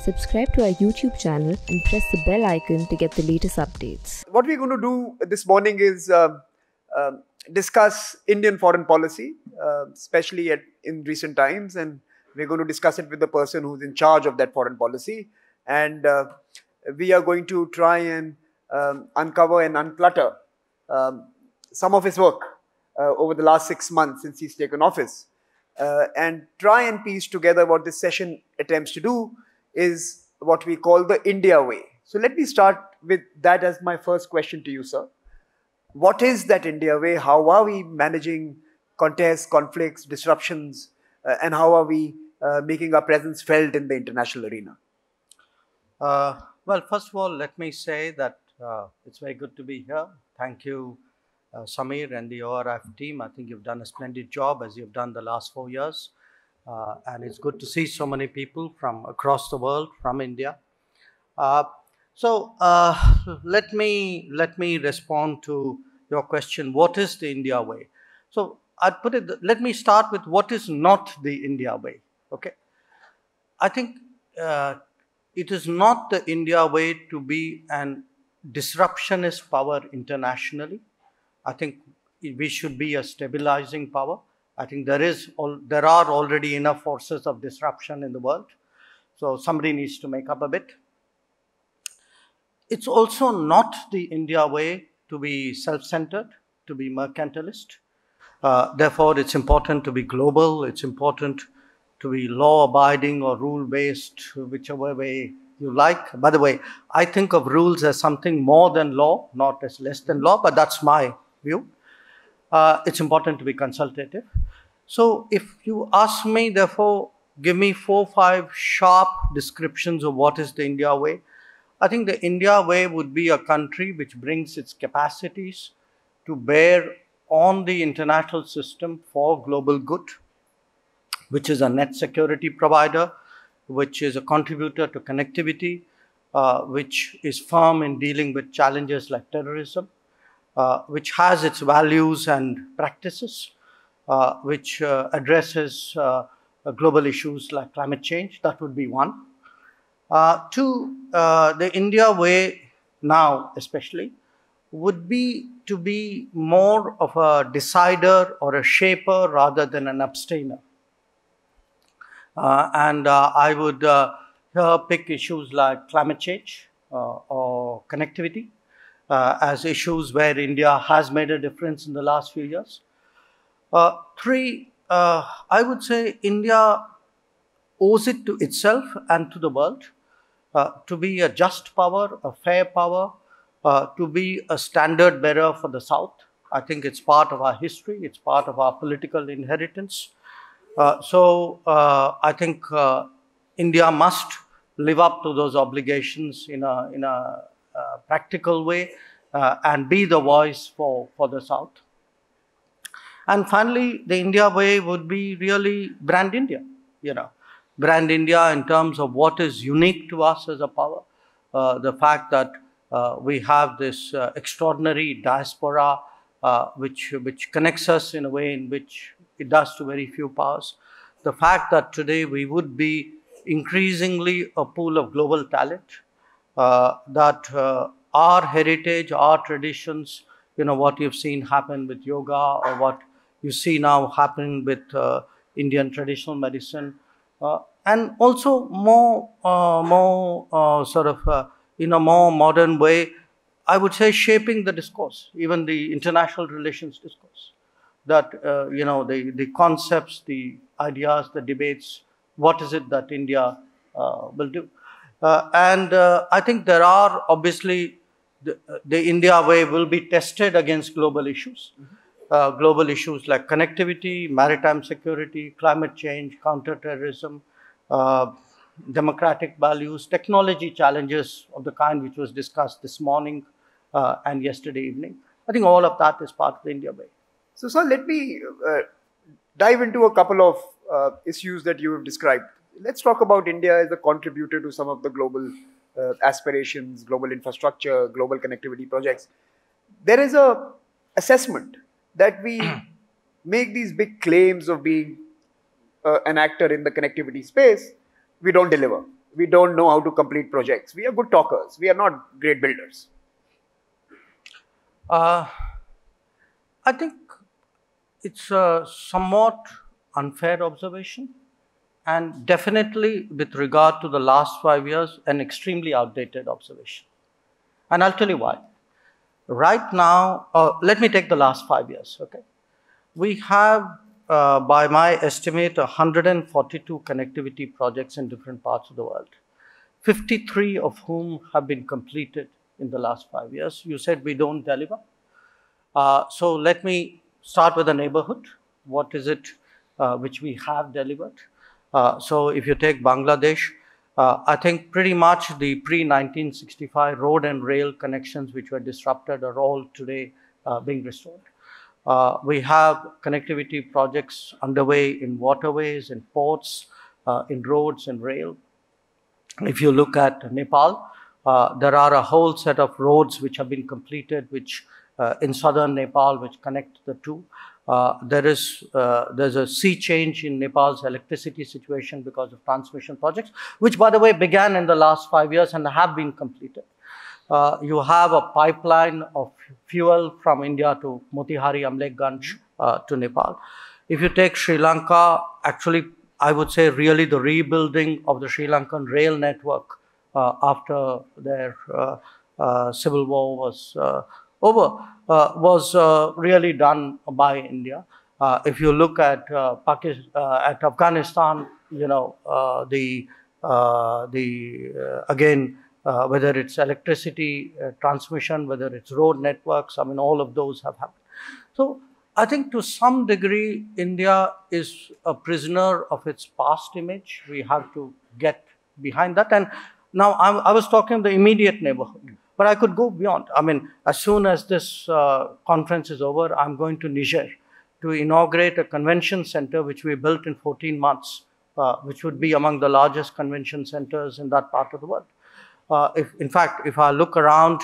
subscribe to our YouTube channel and press the bell icon to get the latest updates. What we're going to do this morning is discuss Indian foreign policy, especially in recent times, and we're going to discuss it with the person who's in charge of that foreign policy. And we are going to try and uncover and unclutter some of his work over the last 6 months since he's taken office, and try and piece together what this session attempts to do is what we call the India way. So let me start with that as my first question to you, sir. What is that India way? How are we managing contests, conflicts, disruptions, and how are we making our presence felt in the international arena? Well, first of all, let me say that it's very good to be here. Thank you, Samir and the ORF team. I think you've done a splendid job as you've done the last 4 years. And it's good to see so many people from across the world, from India. Let me respond to your question. What is the India way? So I'd put it, let me start with what is not the India way. Okay. I think it is not the India way to be an disruptionist power internationally. I think we should be a stabilizing power. I think there are already enough forces of disruption in the world. So somebody needs to make up a bit. It's also not the India way to be self-centered, to be mercantilist. Therefore, it's important to be global. It's important to be law-abiding or rule-based, whichever way you like. By the way, I think of rules as something more than law, not as less than law, but that's my view. It's important to be consultative. So if you ask me, therefore, give me 4 or 5 sharp descriptions of what is the India way. I think the India way would be a country which brings its capacities to bear on the international system for global good, which is a net security provider, which is a contributor to connectivity, which is firm in dealing with challenges like terrorism, which has its values and practices, which addresses global issues like climate change. That would be one. 2, the India way now especially would be to be more of a decider or a shaper rather than an abstainer. I would here pick issues like climate change or connectivity as issues where India has made a difference in the last few years. 3, I would say India owes it to itself and to the world to be a just power, a fair power, to be a standard bearer for the South. I think it's part of our history. It's part of our political inheritance. I think India must live up to those obligations in a practical way and be the voice for the South. And finally, the India way would be really brand India, brand India in terms of what is unique to us as a power. The fact that we have this extraordinary diaspora which connects us in a way in which it does to very few powers. The fact that today we would be increasingly a pool of global talent, that our heritage, our traditions, what you've seen happen with yoga or what you see now happen with Indian traditional medicine, and also more in a more modern way, I would say shaping the discourse, even the international relations discourse. That, the concepts, the ideas, the debates, what is it that India will do? I think there are obviously, the India way will be tested against global issues. Global issues like connectivity, maritime security, climate change, counterterrorism, democratic values, technology challenges of the kind which was discussed this morning and yesterday evening. I think all of that is part of the India way. So, sir, let me dive into a couple of issues that you have described. Let's talk about India as a contributor to some of the global aspirations, global infrastructure, global connectivity projects. There is a assessment that we make these big claims of being an actor in the connectivity space, we don't deliver. we don't know how to complete projects. We are good talkers. We are not great builders. I think it's a somewhat unfair observation, and definitely with regard to the last 5 years, an extremely outdated observation. And I'll tell you why. Right now, let me take the last 5 years, okay? We have, by my estimate, 142 connectivity projects in different parts of the world, 53 of whom have been completed in the last 5 years. You said we don't deliver. So let me start with the neighborhood. What is it which we have delivered? So if you take Bangladesh, I think pretty much the pre-1965 road and rail connections which were disrupted are all today being restored. We have connectivity projects underway in waterways, in ports, in roads and rail. If you look at Nepal, there are a whole set of roads which have been completed, which in southern Nepal, which connect the two. There's a sea change in Nepal's electricity situation because of transmission projects, which, by the way, began in the last 5 years and have been completed. You have a pipeline of fuel from India to Motihari, Amlekganj to Nepal. If you take Sri Lanka, actually, I would say really the rebuilding of the Sri Lankan rail network after their civil war was over was really done by India. If you look at Afghanistan, you know, again, whether it's electricity transmission, whether it's road networks, I mean, all of those have happened. So I think to some degree, India is a prisoner of its past image. We have to get behind that. And now I was talking the immediate neighborhood, but I could go beyond. I mean, as soon as this conference is over, I'm going to Niger to inaugurate a convention center which we built in 14 months, which would be among the largest convention centers in that part of the world. In fact, if I look around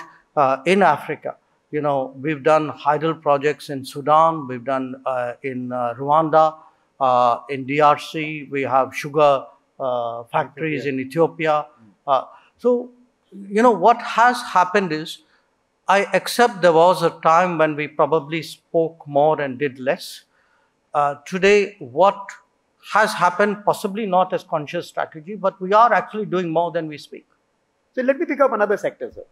in Africa, you know, we've done hydel projects in Sudan, we've done in Rwanda, in DRC, we have sugar factories in Ethiopia. So, you know, what has happened is, I accept there was a time when we probably spoke more and did less. Today, what has happened, possibly not as conscious strategy, but we are actually doing more than we speak. So let me pick up another sector, sir.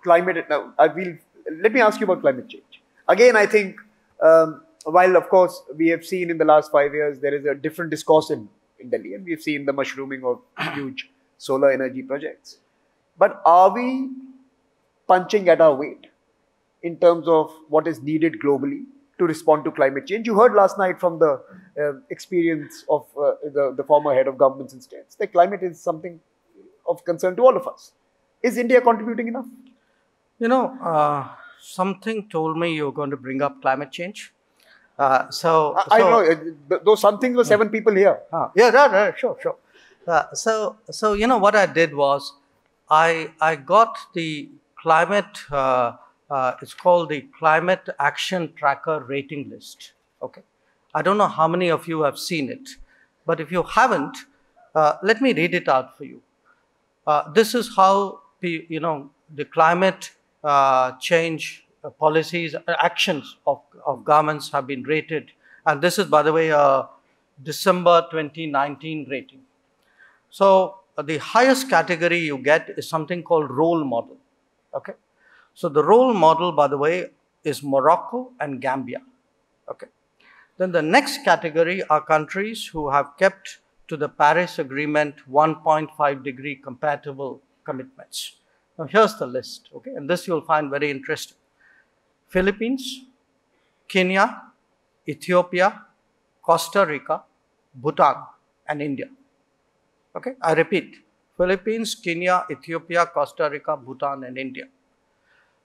Climate. Now, let me ask you about climate change. Again, I think while of course we have seen in the last 5 years there is a different discourse in Delhi, and we've seen the mushrooming of huge solar energy projects. But are we punching at our weight in terms of what is needed globally to respond to climate change? You heard last night from the experience of the former head of governments and states that climate is something of concern to all of us. Is India contributing enough? You know, something told me you were going to bring up climate change. I know, those some things were 7 people here. Yeah, right, sure. So you know what I did was, I got the climate, it's called the Climate Action Tracker Rating List. Okay, I don't know how many of you have seen it, but if you haven't, let me read it out for you. This is how you know the climate change policies, actions of governments have been rated, and this is, by the way, a December 2019 rating. So the highest category you get is something called role model. Okay, so the role model, by the way, is Morocco and Gambia. Okay, then the next category are countries who have kept to the Paris Agreement 1.5 degree compatible commitments. Now here's the list, okay, and this you'll find very interesting. Philippines, Kenya, Ethiopia, Costa Rica, Bhutan, and India. Okay, I repeat, Philippines, Kenya, Ethiopia, Costa Rica, Bhutan, and India.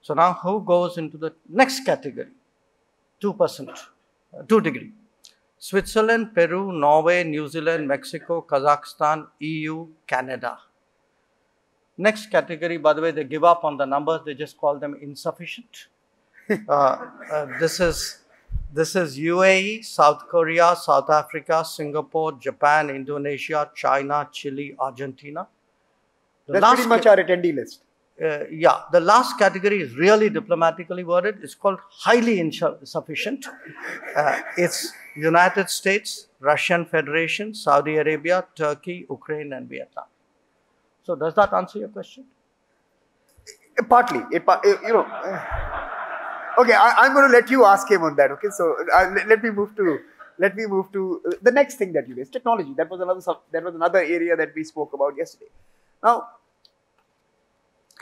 So now who goes into the next category? 2%, 2 degree. Switzerland, Peru, Norway, New Zealand, Mexico, Kazakhstan, EU, Canada. Next category, by the way, they give up on the numbers, they just call them insufficient. This is This is UAE, South Korea, South Africa, Singapore, Japan, Indonesia, China, Chile, Argentina. That's pretty much our attendee list. Yeah, the last category is really diplomatically worded. It's called highly insufficient. It's United States, Russian Federation, Saudi Arabia, Turkey, Ukraine, and Vietnam. So does that answer your question? Partly. Okay, I'm going to let you ask him on that. Okay, so let me move to the next thing that you raised, technology. That was another area that we spoke about yesterday. Now,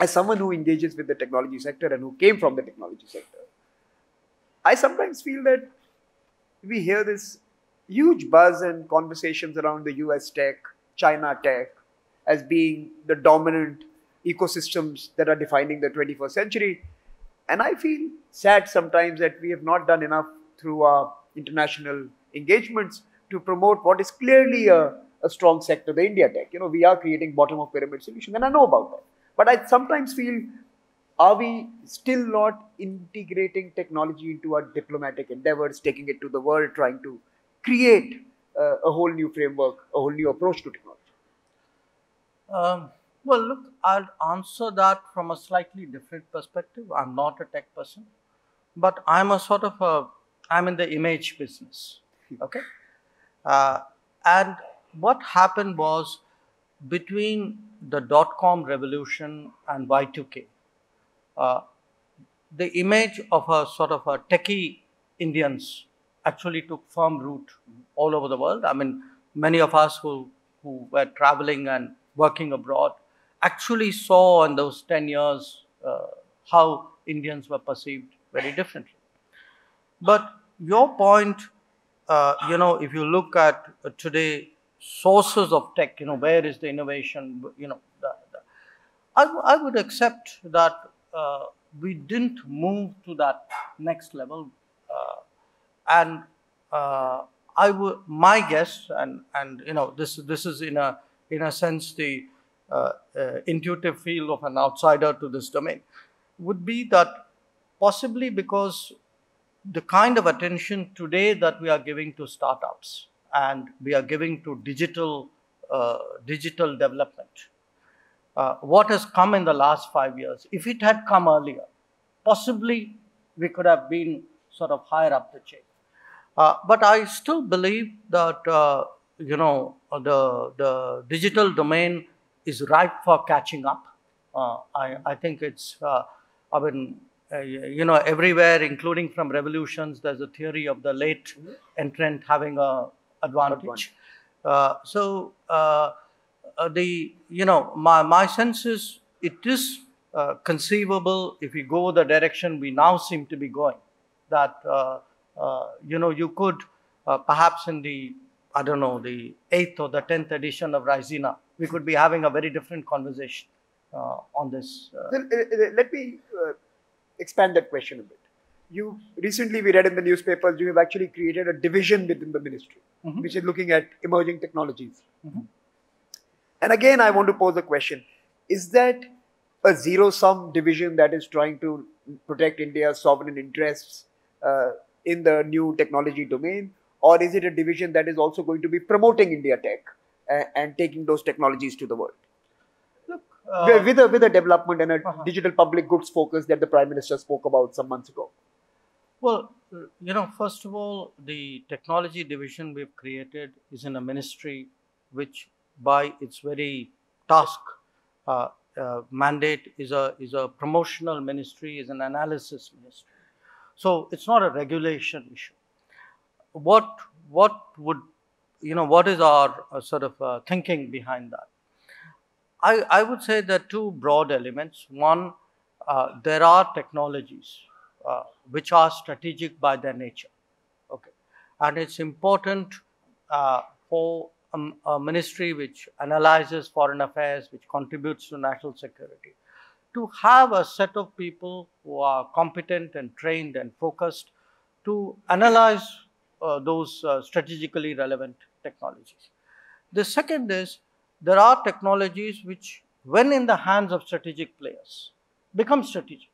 as someone who engages with the technology sector and who came from the technology sector, I sometimes feel that we hear this huge buzz and conversations around the US tech, China tech as being the dominant ecosystems that are defining the 21st century. And I feel sad sometimes that we have not done enough through our international engagements to promote what is clearly a strong sector, the India tech. We are creating bottom of pyramid solution, and I know about that. But I sometimes feel, are we still not integrating technology into our diplomatic endeavors, taking it to the world, trying to create a whole new framework, a whole new approach to technology? Well, look, I'll answer that from a slightly different perspective. I'm not a tech person, but I'm I'm in the image business, okay? And what happened was, between the dot-com revolution and Y2K, the image of a techie Indians actually took firm root all over the world. I mean, many of us who were traveling and working abroad actually saw in those 10 years how Indians were perceived very differently. But your point, if you look at today, sources of tech, where is the innovation, I would accept that we didn't move to that next level. And my guess, and this is in a sense the intuitive feel of an outsider to this domain, would be that possibly because the kind of attention today that we are giving to startups and we are giving to digital development, what has come in the last 5 years, if it had come earlier, possibly we could have been sort of higher up the chain. But I still believe that the digital domain is ripe for catching up. I think it's everywhere, including from revolutions, there's a theory of the late entrant having an advantage. My sense is it is conceivable, if we go the direction we now seem to be going, that you could perhaps in the 8th or the 10th edition of Raisina, we could be having a very different conversation on this. Let me expand that question a bit. Recently we read in the newspapers, you have actually created a division within the ministry, which is looking at emerging technologies. And again, I want to pose a question. Is that a zero-sum division that is trying to protect India's sovereign interests in the new technology domain? Or is it a division that is also going to be promoting India tech and taking those technologies to the world? Look, with a development and a digital public goods focus that the Prime Minister spoke about some months ago. Well, first of all, the technology division we've created is in a ministry which, by its very task, mandate, is a promotional ministry, is an analysis ministry. So it's not a regulation issue. What is our thinking behind that? I would say there are two broad elements. One, there are technologies which are strategic by their nature. Okay, and it's important for a ministry which analyzes foreign affairs, which contributes to national security, to have a set of people who are competent and trained and focused to analyze those strategically relevant technologies. The second is, there are technologies which, when in the hands of strategic players, become strategic.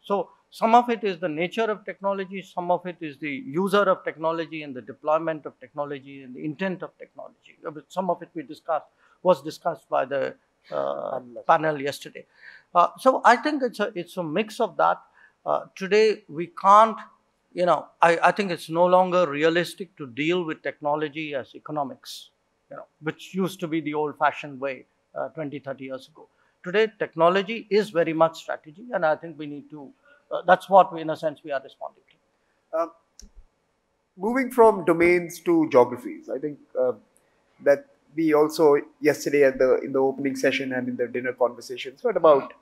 So Some of it is the nature of technology, some of it is the user of technology and the deployment of technology and the intent of technology. Some of it was discussed by the panel yesterday. So I think it's a mix of that. Today we can't, I think it's no longer realistic to deal with technology as economics, which used to be the old-fashioned way 20, 30 years ago. Today, technology is very much strategy, and I think we need to, that's what, in a sense, we are responding to. Moving from domains to geographies, I think that we also yesterday in the opening session and in the dinner conversations heard about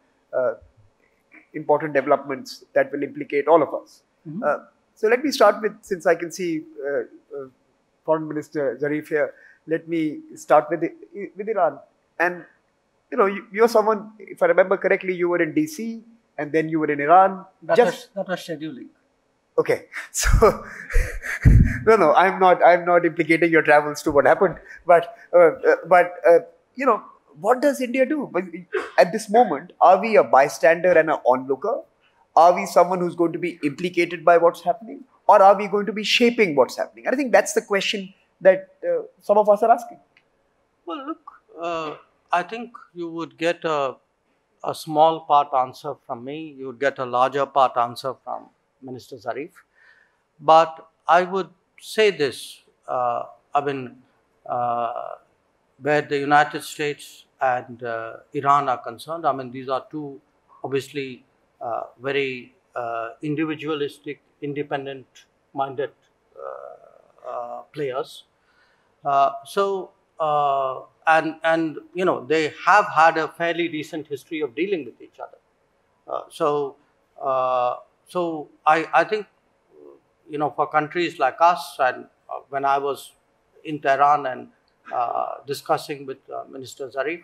important developments that will implicate all of us. Mm-hmm. So let me start with, since I can see Foreign Minister Zarif here, let me start with Iran. And you're someone, if I remember correctly, you were in DC and then you were in Iran. That was scheduling. Okay, so no, I'm not implicating your travels to what happened, but what does India do? At this moment, are we a bystander and an onlooker? Are we someone who's going to be implicated by what's happening, or are we going to be shaping what's happening? And I think that's the question that some of us are asking. Well, look, I think you would get a small part answer from me. You would get a larger part answer from Minister Zarif. But I would say this, where the United States and Iran are concerned, these are two obviously very individualistic, independent-minded players. They have had a fairly recent history of dealing with each other. So I think, for countries like us, and when I was in Tehran and discussing with Minister Zarif,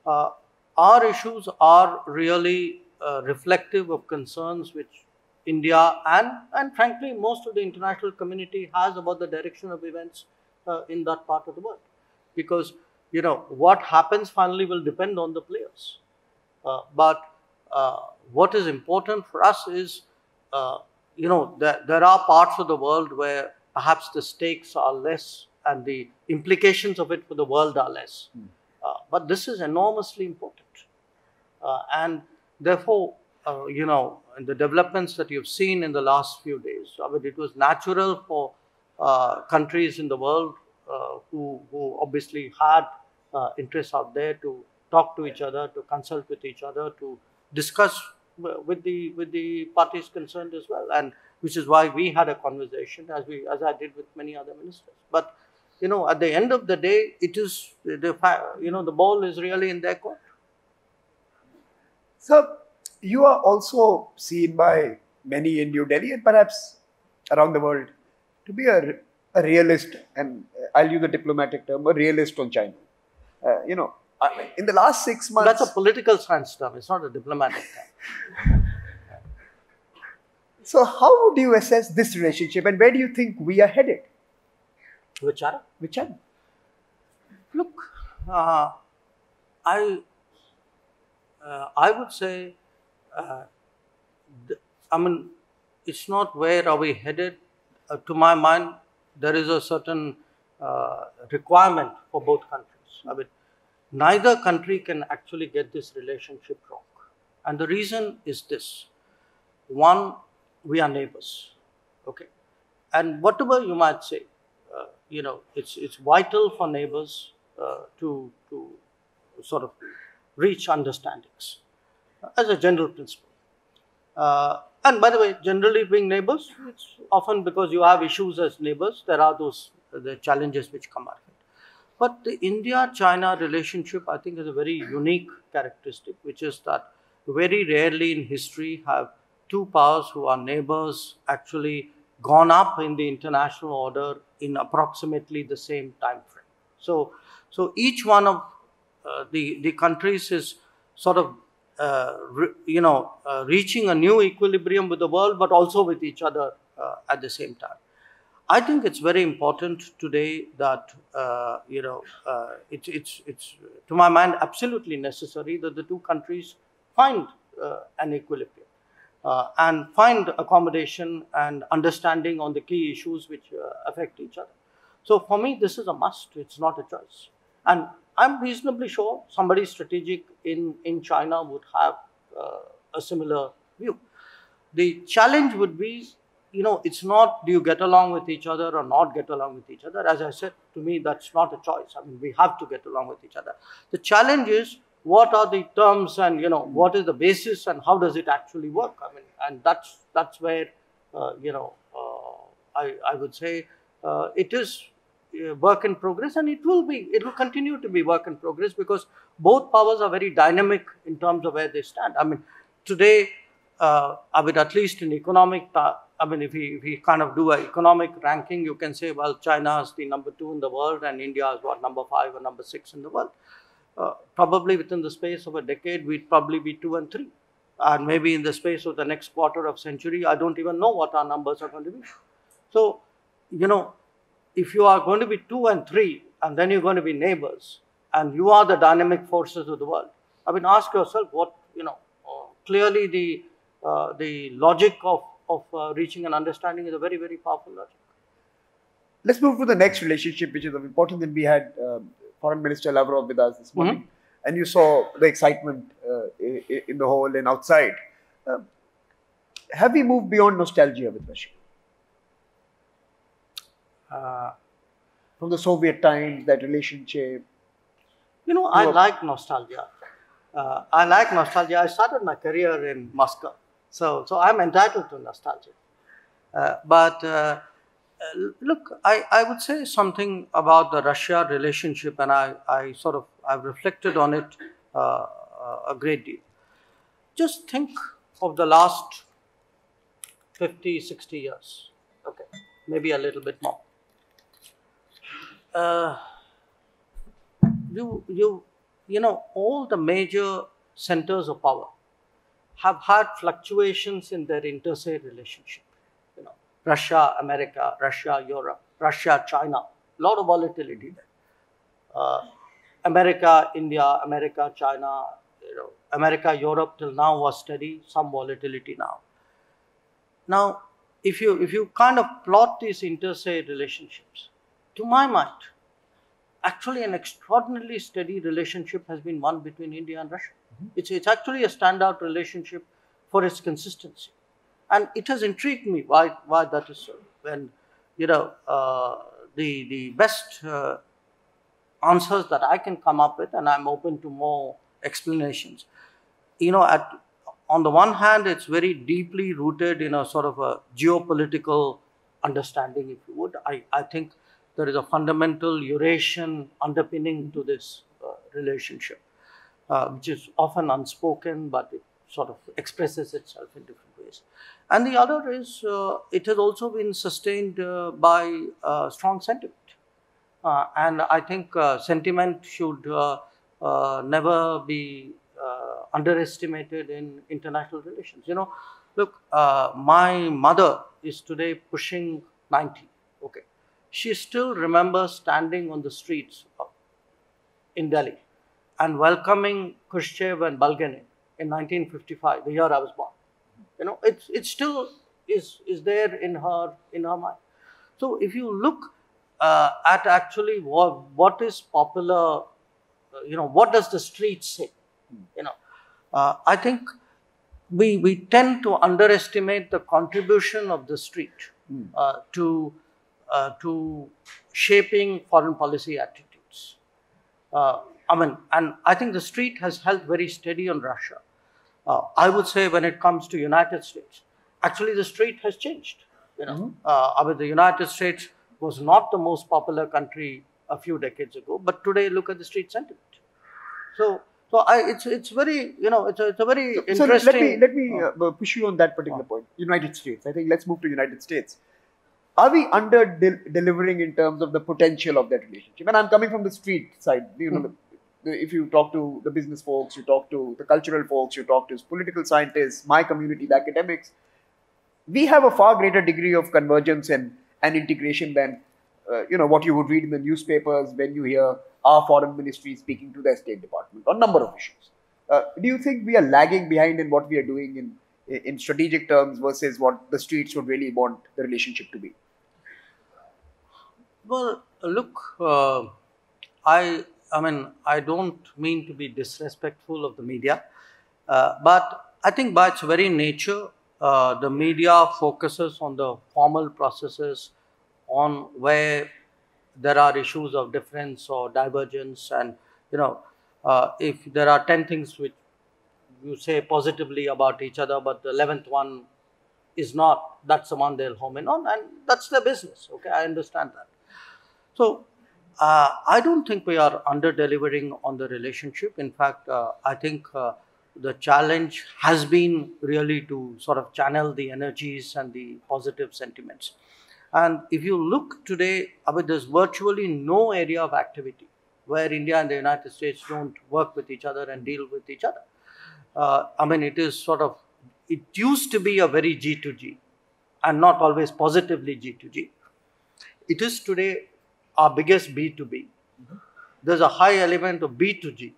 our issues are really reflective of concerns which India and frankly most of the international community has about the direction of events in that part of the world. Because, what happens finally will depend on the players. But what is important for us is, there are parts of the world where perhaps the stakes are less and the implications of it for the world are less. But this is enormously important. And therefore, in the developments that you've seen in the last few days, it was natural for countries in the world who obviously had interests out there to talk to each other, to consult with each other, to discuss with the parties concerned as well, and which is why we had a conversation as I did with many other ministers. But at the end of the day, it is the ball is really in their court. So you are also seen by many in New Delhi and perhaps around the world to be a realist, and I'll use the diplomatic term, a realist on China. In the last 6 months... That's a political science term. It's not a diplomatic term. So how would you assess this relationship and where do you think we are headed? With China? With China. Look, I would say, it's not where are we headed. To my mind, there is a certain requirement for both countries. Neither country can actually get this relationship wrong. And the reason is this. One, we are neighbors, okay? And whatever you might say, it's vital for neighbors to sort of reach understandings as a general principle. And by the way, generally being neighbors, it's often because you have issues as neighbors, there are the challenges which come out of it. But the India-China relationship, I think, is a very unique characteristic, which is that very rarely in history have two powers who are neighbors actually gone up in the international order in approximately the same time frame. So each one of the countries is sort of reaching a new equilibrium with the world, but also with each other at the same time. I think it's very important today that it's to my mind absolutely necessary that the two countries find an equilibrium. and find accommodation and understanding on the key issues which affect each other. So for me, this is a must. It's not a choice. And I'm reasonably sure somebody strategic in China would have a similar view. The challenge would be, it's not do you get along with each other or not get along with each other. As I said, to me, that's not a choice. I mean, we have to get along with each other. The challenge is what are the terms and, what is the basis and how does it actually work? I mean, and that's where, I would say it is work in progress, and it will continue to be work in progress because both powers are very dynamic in terms of where they stand. I mean, today, at least in economic, if we kind of do an economic ranking, you can say, well, China is the number 2 in the world and India is number 5 or number 6 in the world. Probably within the space of a decade, we'd probably be 2 and 3. And maybe in the space of the next quarter of century, I don't even know what our numbers are going to be. So, if you are going to be 2 and 3, and then you're going to be neighbors, and you are the dynamic forces of the world, I mean, ask yourself what, clearly the logic of reaching an understanding is a very, very powerful logic. Let's move to the next relationship, which is of importance. And we had Foreign Minister Lavrov with us this morning, and you saw the excitement in the hall and outside. Have we moved beyond nostalgia with Russia? From the Soviet times, that relationship? I like nostalgia. I started my career in Moscow, so I'm entitled to nostalgia. Look, I would say something about the Russia relationship, and I've reflected on it a great deal. Just think of the last 50, 60 years, okay, maybe a little bit more. All the major centers of power have had fluctuations in their interstate relationship. Russia, America, Russia, Europe, Russia, China, a lot of volatility there. America, India, America, China, America, Europe till now was steady, some volatility now. Now, if you kind of plot these interstate relationships, to my mind, actually an extraordinarily steady relationship has been one between India and Russia. It's actually a standout relationship for its consistency. And it has intrigued me why that is so. When, the best answers that I can come up with, and I'm open to more explanations. On the one hand, it's very deeply rooted in a sort of a geopolitical understanding, if you would. I think there is a fundamental Eurasian underpinning to this relationship, which is often unspoken, but it sort of expresses itself in different ways. And the other is, it has also been sustained by strong sentiment. And I think sentiment should never be underestimated in international relations. Look, my mother is today pushing 90, okay. She still remembers standing on the streets in Delhi and welcoming Khrushchev and Bulganin in 1955, the year I was born. It still is there in her mind. So if you look at actually what is popular, what does the street say? I think we tend to underestimate the contribution of the street to shaping foreign policy attitudes. And I think the street has held very steady on Russia. I would say when it comes to United States, actually the street has changed. The United States was not the most popular country a few decades ago, but today look at the street sentiment. It's very, it's a very interesting. Let me push you on that particular point. United States. I think let's move to United States. Are we under delivering in terms of the potential of that relationship? And I'm coming from the street side. If you talk to the business folks, you talk to the cultural folks, you talk to political scientists, my community, the academics, we have a far greater degree of convergence and integration than what you would read in the newspapers when you hear our foreign ministry speaking to their State Department on a number of issues. Do you think we are lagging behind in what we are doing in strategic terms versus what the streets would really want the relationship to be? Well, look, I mean, I don't mean to be disrespectful of the media, but I think by its very nature, the media focuses on the formal processes, on where there are issues of difference or divergence, and if there are 10 things which you say positively about each other, but the 11th one is not, that's the one they'll home in on, and that's their business. Okay, I understand that. So, I don't think we are under delivering on the relationship. In fact, I think the challenge has been really to sort of channel the energies and the positive sentiments. And if you look today, I mean, there's virtually no area of activity where India and the United States don't work with each other and deal with each other. I mean, it is sort of, it used to be a very G2G and not always positively G2G. It is today our biggest B2B. There's a high element of B2G.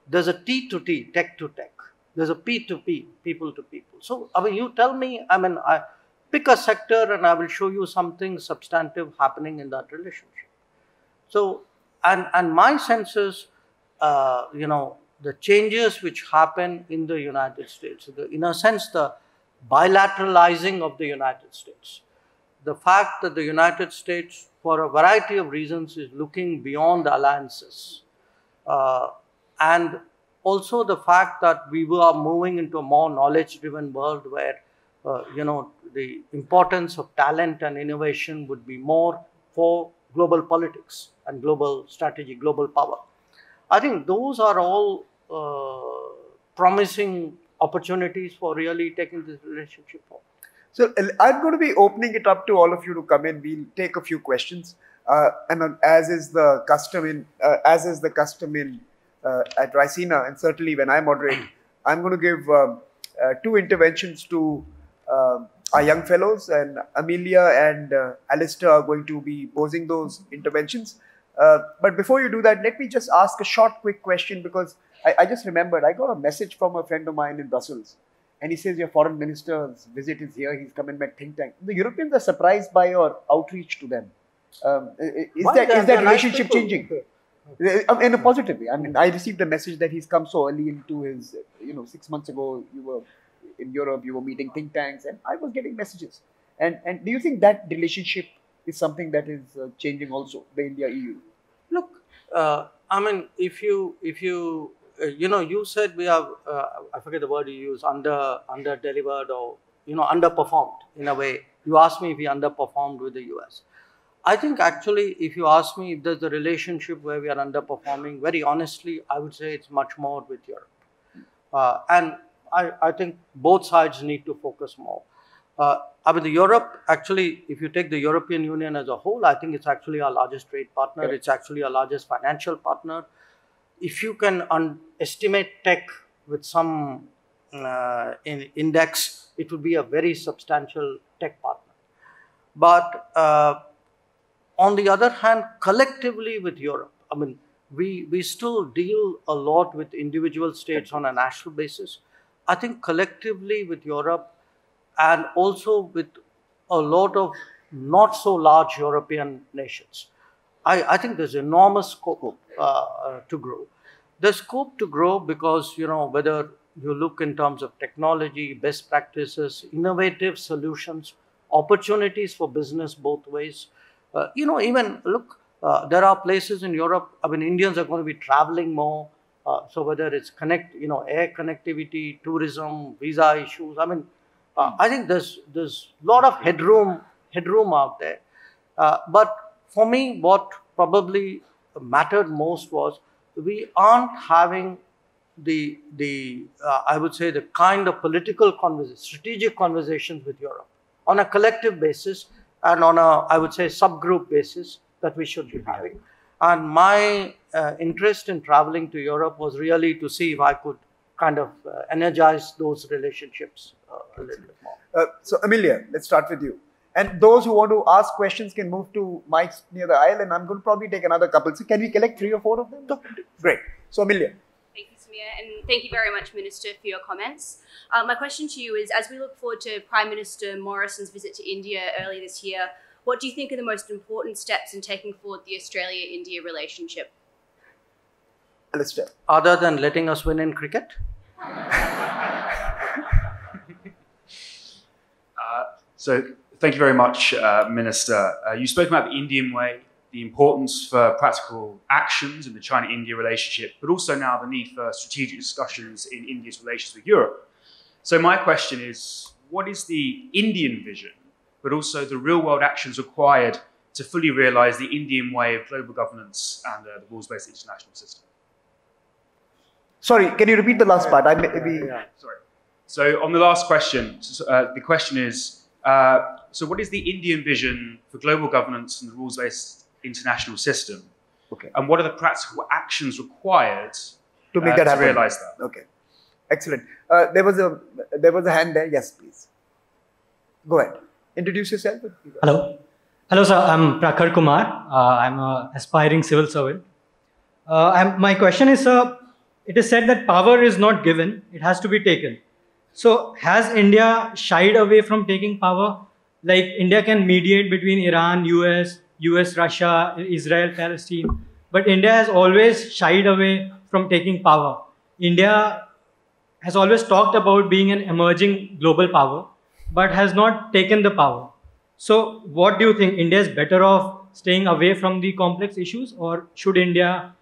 There's a T2T, tech to tech. There's a P2P, people to people. So, I mean, you tell me, I mean, I pick a sector and I will show you something substantive happening in that relationship. So, and my sense is, the changes which happen in the United States, in a sense, the bilateralizing of the United States, the fact that the United States, for a variety of reasons, is looking beyond alliances, and also the fact that we are moving into a more knowledge-driven world where, the importance of talent and innovation would be more for global politics and global strategy, global power. I think those are all promising opportunities for really taking this relationship forward. So I'm going to be opening it up to all of you to come in. We'll take a few questions, and as is the custom in at Raisina, and certainly when I moderate, I'm going to give two interventions to our young fellows, and Amelia and Alistair are going to be posing those interventions. But before you do that, let me just ask a short, quick question, because I just remembered I got a message from a friend of mine in Brussels. And he says, your foreign minister's visit is here. He's come in my think tank. The Europeans are surprised by your outreach to them. Is that relationship changing? In a positive way. I mean, I received a message that he's come so early into his, 6 months ago, you were in Europe, you were meeting think tanks, and I was getting messages. And do you think that relationship is something that is changing also, the India-EU? Look, I mean, if you you said we have, I forget the word you use, under-delivered or, underperformed in a way. You asked me if we underperformed with the US. I think actually, if you ask me if there's a relationship where we are underperforming, very honestly, I would say it's much more with Europe. And I think both sides need to focus more. I mean, Europe, actually, if you take the European Union as a whole, I think it's actually our largest trade partner. It's actually our largest financial partner. If you can estimate tech with some index, it would be a very substantial tech partner. But on the other hand, collectively with Europe, I mean, we still deal a lot with individual states on a national basis. I think collectively with Europe and also with a lot of not so large European nations, I think there's enormous scope to grow. There's scope to grow because, whether you look in terms of technology, best practices, innovative solutions, opportunities for business both ways. Even look, there are places in Europe, I mean, Indians are going to be traveling more. So whether it's air connectivity, tourism, visa issues, I mean, I think there's a lot of headroom out there. But for me, what probably mattered most was we aren't having I would say, the kind of political strategic conversations with Europe on a collective basis and on a, I would say, subgroup basis that we should be having. And my interest in traveling to Europe was really to see if I could kind of energize those relationships a little bit more. So Amelia, let's start with you. And those who want to ask questions can move to mics near the aisle, and I'm going to probably take another couple. So can we collect 3 or 4 of them? Great. So Amelia. Thank you so Premier, and thank you very much, Minister, for your comments. My question to you is, as we look forward to Prime Minister Morrison's visit to India early this year, what do you think are the most important steps in taking forward the Australia-India relationship? Alistair. Other than letting us win in cricket? So thank you very much, Minister. You spoke about the Indian way, the importance for practical actions in the China-India relationship, but also now the need for strategic discussions in India's relations with Europe. So my question is, what is the Indian vision, but also the real-world actions required to fully realise the Indian way of global governance and the rules-based international system? Sorry, can you repeat the last part? Sorry. So on the last question, the question is, so what is the Indian vision for global governance and the rules-based international system? Okay. And what are the practical actions required to make that happen? To realise that? Okay. Excellent. There was a hand there. Yes, please. Go ahead. Introduce yourself. Hello. Hello, sir. I'm Prakhar Kumar. I'm an aspiring civil servant. My question is, sir, it is said that power is not given, it has to be taken. So has India shied away from taking power? Like India can mediate between Iran, US, Russia, Israel, Palestine. But India has always shied away from taking power. India has always talked about being an emerging global power, but has not taken the power. So what do you think? India is better off staying away from the complex issues, or should India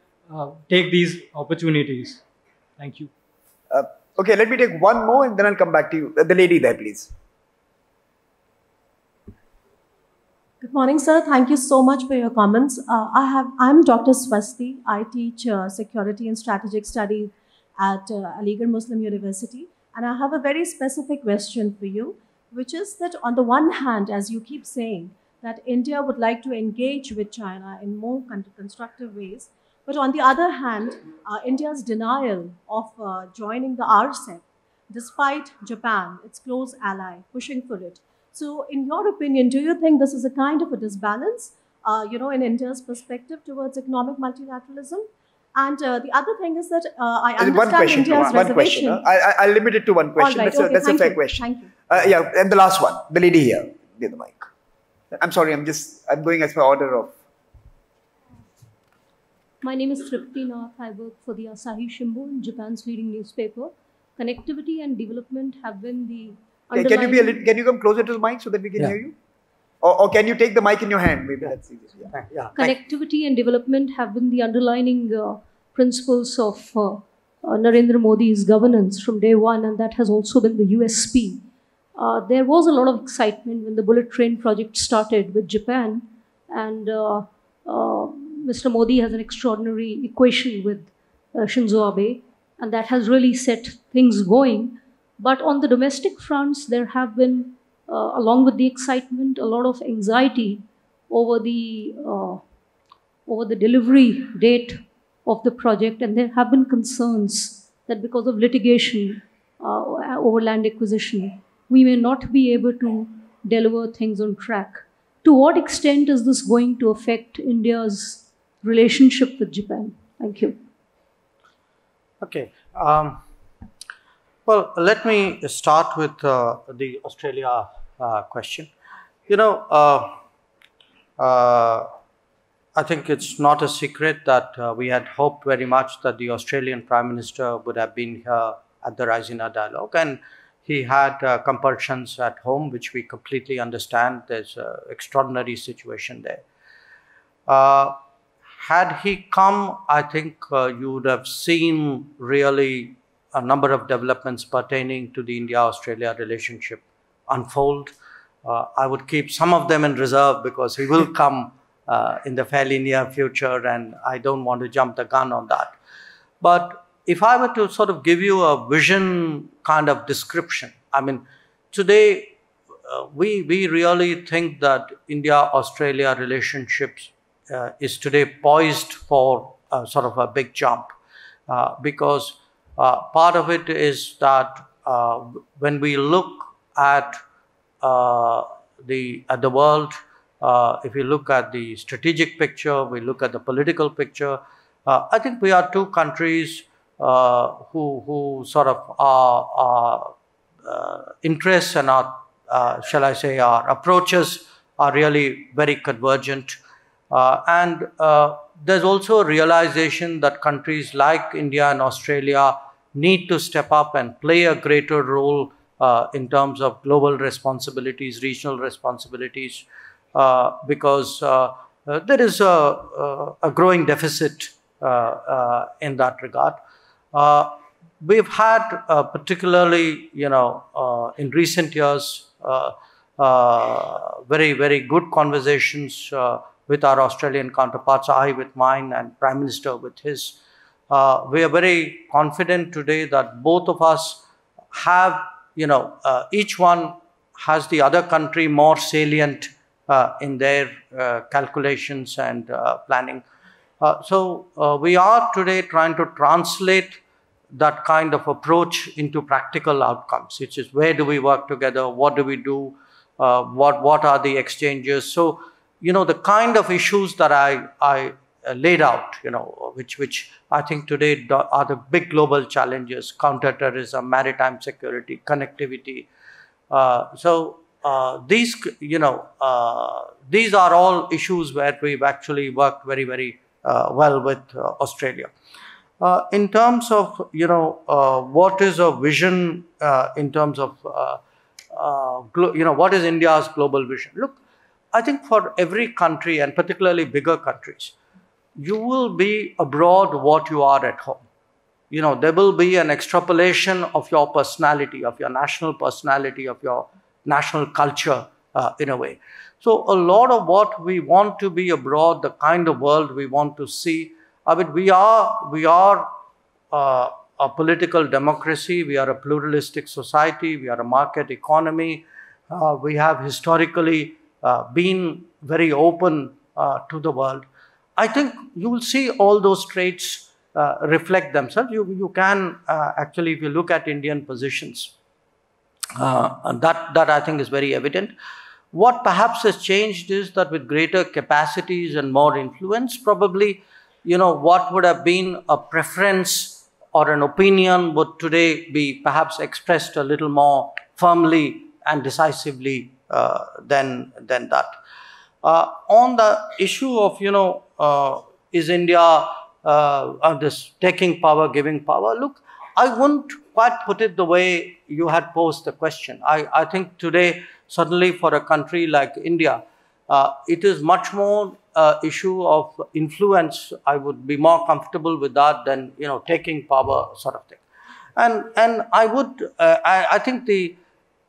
take these opportunities? Thank you. Okay, let me take one more and then I'll come back to you. The lady there, please. Good morning, sir. Thank you so much for your comments. I'm Dr. Swasti. I teach security and strategic studies at Aligarh Muslim University. And I have a very specific question for you, which is that on the one hand, as you keep saying, that India would like to engage with China in more constructive ways. But on the other hand, India's denial of joining the RCEP, despite Japan, its close ally, pushing for it. So in your opinion, do you think this is a kind of a disbalance, in India's perspective towards economic multilateralism? And the other thing is that I understand India's reservation. I'll limit it to one question. Right, that's a fair question. Thank you. Yeah, and the last one, the lady here, near the mic. I'm sorry, I'm going as per order of. My name is Tripti Nath. I work for the Asahi Shimbun, Japan's leading newspaper. Connectivity and development have been the underlying... Can you come closer to the mic so that we can hear you? Or can you take the mic in your hand? Maybe that's easier. Connectivity and development have been the underlining principles of Narendra Modi's governance from day one, and that has also been the USP. There was a lot of excitement when the bullet train project started with Japan, and Mr. Modi has an extraordinary equation with Shinzo Abe, and that has really set things going. But on the domestic fronts, there have been, along with the excitement, a lot of anxiety over the delivery date of the project, and there have been concerns that because of litigation over land acquisition, we may not be able to deliver things on track. To what extent is this going to affect India's relationship with Japan? Thank you. Okay. Well, let me start with the Australia question. I think it's not a secret that we had hoped very much that the Australian Prime Minister would have been here at the Raisina dialogue, and he had compulsions at home, which we completely understand. There's an extraordinary situation there. Had he come, I think you would have seen really a number of developments pertaining to the India-Australia relationship unfold. I would keep some of them in reserve because he will come in the fairly near future, and I don't want to jump the gun on that. But if I were to sort of give you a vision kind of description, I mean, today we really think that India-Australia relationships is today poised for sort of a big jump because part of it is that when we look at the world, if we look at the strategic picture, we look at the political picture, I think we are two countries who sort of our interests and our, shall I say, our approaches are really very convergent. And there's also a realization that countries like India and Australia need to step up and play a greater role in terms of global responsibilities, regional responsibilities, because there is a growing deficit in that regard. We've had particularly, in recent years, very, very good conversations with our Australian counterparts, I with mine and Prime Minister with his. We are very confident today that both of us have, each one has the other country more salient in their calculations and planning. So we are today trying to translate that kind of approach into practical outcomes, which is where do we work together, what do we do, what are the exchanges. So, the kind of issues that I laid out, which I think today are the big global challenges: counterterrorism, maritime security, connectivity. These are all issues where we've actually worked very, very well with Australia. In terms of, what is a vision in terms of, what is India's global vision? Look, I think for every country, and particularly bigger countries, you will be abroad what you are at home. There will be an extrapolation of your personality, of your national personality, of your national culture in a way. So a lot of what we want to be abroad, the kind of world we want to see, I mean, we are a political democracy, we are a pluralistic society, we are a market economy, we have historically been very open to the world. I think you will see all those traits reflect themselves. You can actually, if you look at Indian positions, that I think is very evident. What perhaps has changed is that with greater capacities and more influence, probably, what would have been a preference or an opinion would today be perhaps expressed a little more firmly and decisively than that. On the issue of, is India this taking power, giving power? Look, I wouldn't quite put it the way you had posed the question. I think today, certainly for a country like India, it is much more issue of influence. I would be more comfortable with that than, taking power sort of thing. And I think the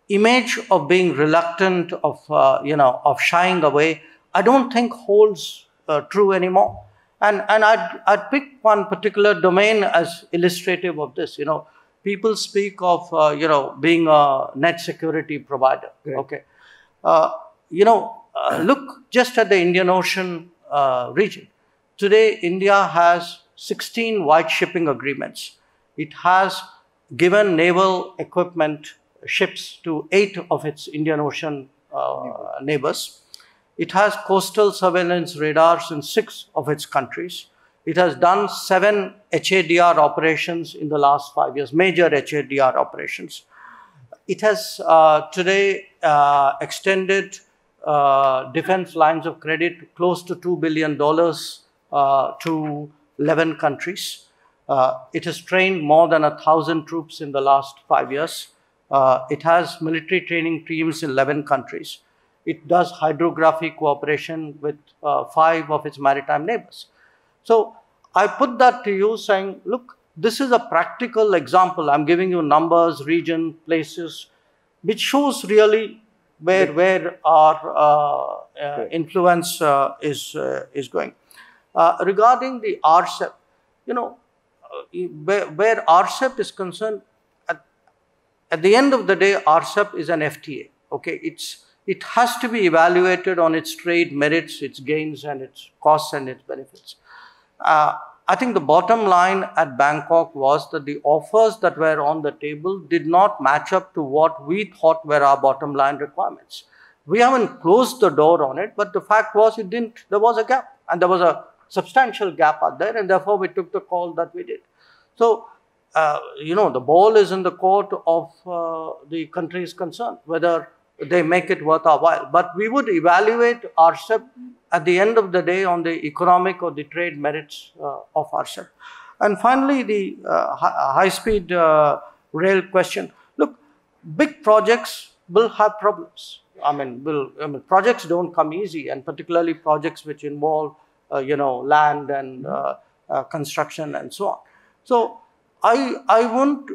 image of being reluctant, of shying away, I don't think holds true anymore. And I'd pick one particular domain as illustrative of this. People speak of, being a net security provider. Right. Okay. Look just at the Indian Ocean region. Today, India has 16 white shipping agreements. It has given naval equipment, ships, to 8 of its Indian Ocean neighbors. It has coastal surveillance radars in 6 of its countries. It has done 7 HADR operations in the last 5 years, major HADR operations. It has today extended defense lines of credit close to $2 billion to 11 countries. It has trained more than 1,000 troops in the last 5 years. It has military training teams in 11 countries. It does hydrography cooperation with 5 of its maritime neighbors. So I put that to you saying, look, this is a practical example. I'm giving you numbers, region, places, which shows really where our influence is going. Regarding the RCEP, where RCEP is concerned, at the end of the day, RCEP is an FTA. Okay, it has to be evaluated on its trade merits, its gains, and its costs and its benefits. I think the bottom line at Bangkok was that the offers that were on the table did not match up to what we thought were our bottom line requirements. We haven't closed the door on it, but the fact was there was a gap, and there was a substantial gap out there, and therefore we took the call that we did. So the ball is in the court of the countries concerned, whether they make it worth our while. But we would evaluate RCEP at the end of the day on the economic or the trade merits of RCEP. And finally, the high-speed rail question. Look, big projects will have problems. Projects don't come easy, and particularly projects which involve, land and construction and so on. So I won't,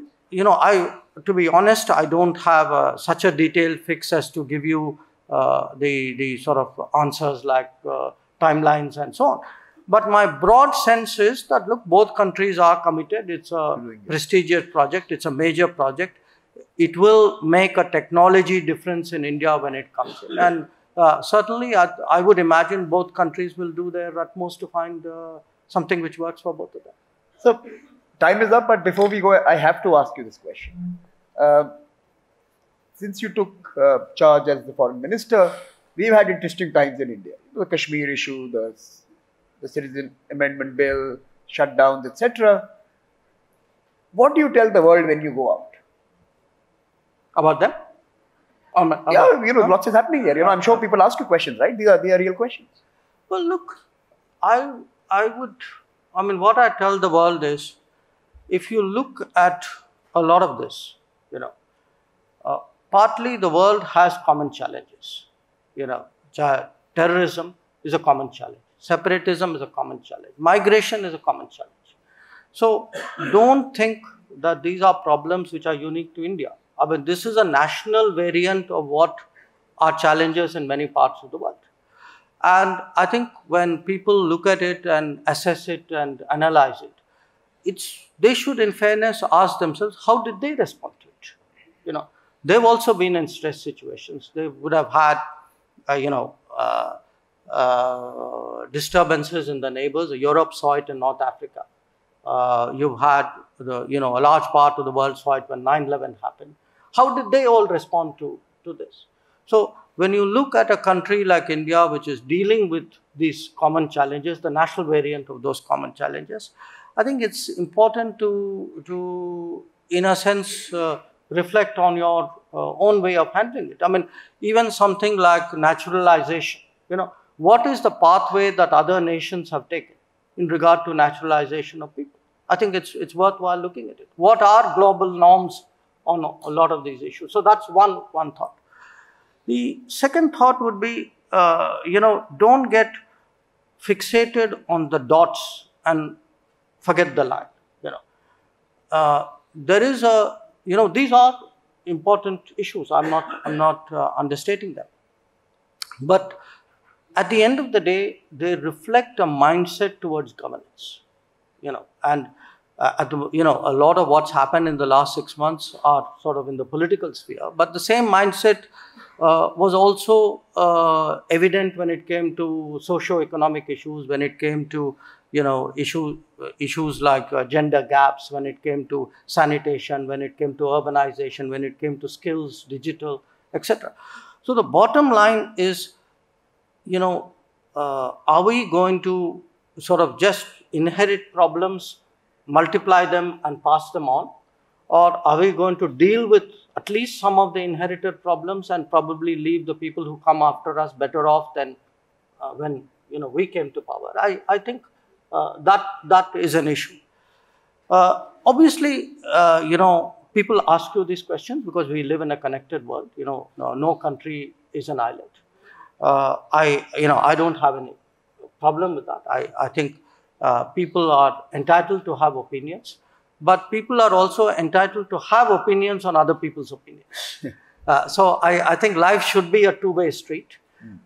to be honest, I don't have such a detailed fix as to give you the sort of answers like timelines and so on. But my broad sense is that, look, both countries are committed. It's a prestigious project. It's a major project. It will make a technology difference in India when it comes in. And certainly, I would imagine both countries will do their utmost to find something which works for both of them. So, time is up, but before we go, I have to ask you this question. Since you took charge as the foreign minister, we've had interesting times in India. The Kashmir issue, the Citizen Amendment Bill, shutdowns, etc. What do you tell the world when you go out? About them? Lots is happening here. I'm sure people ask you questions, right? They are real questions. Well, look, what I tell the world is, if you look at a lot of this, partly the world has common challenges. Terrorism is a common challenge. Separatism is a common challenge. Migration is a common challenge. So don't think that these are problems which are unique to India. This is a national variant of what are challenges in many parts of the world. And I think when people look at it and assess it and analyze it, they should, in fairness, ask themselves, how did they respond to it? They've also been in stress situations. They would have had, disturbances in the neighbors. Europe saw it in North Africa. You've had, a large part of the world saw it when 9/11 happened. How did they all respond to this? So when you look at a country like India, which is dealing with these common challenges, the national variant of those common challenges, I think it's important to in a sense, reflect on your own way of handling it. Even something like naturalization, what is the pathway that other nations have taken in regard to naturalization of people? I think it's worthwhile looking at it. What are global norms on a lot of these issues? So that's one thought. The second thought would be, don't get fixated on the dots and forget the line. There is these are important issues. I'm not understating them. But at the end of the day, they reflect a mindset towards governance. And a lot of what's happened in the last 6 months are sort of in the political sphere. But the same mindset was also evident when it came to socio-economic issues, when it came to issues like gender gaps, when it came to sanitation, when it came to urbanization, when it came to skills, digital, etc. So the bottom line is, are we going to sort of just inherit problems, multiply them and pass them on? Or are we going to deal with at least some of the inherited problems and probably leave the people who come after us better off than when we came to power? I think that is an issue. Obviously, people ask you these questions because we live in a connected world. No country is an island. I don't have any problem with that. I think people are entitled to have opinions, but people are also entitled to have opinions on other people's opinions. So I think life should be a two-way street.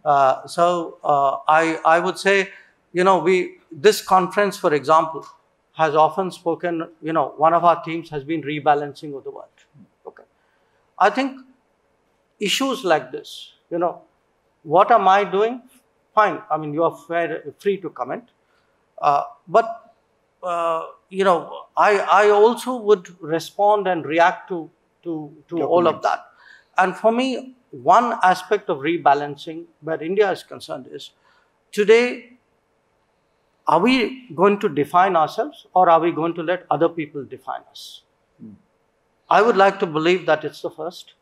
I would say, this conference, for example, has often spoken, one of our themes has been rebalancing of the world. Okay. I think issues like this, what am I doing? Fine. You are free to comment. But I also would respond and react to all of that. And for me, one aspect of rebalancing where India is concerned is, today, are we going to define ourselves, or are we going to let other people define us? I would like to believe that it's the first.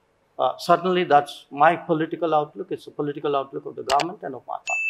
Certainly, that's my political outlook. It's the political outlook of the government and of my party.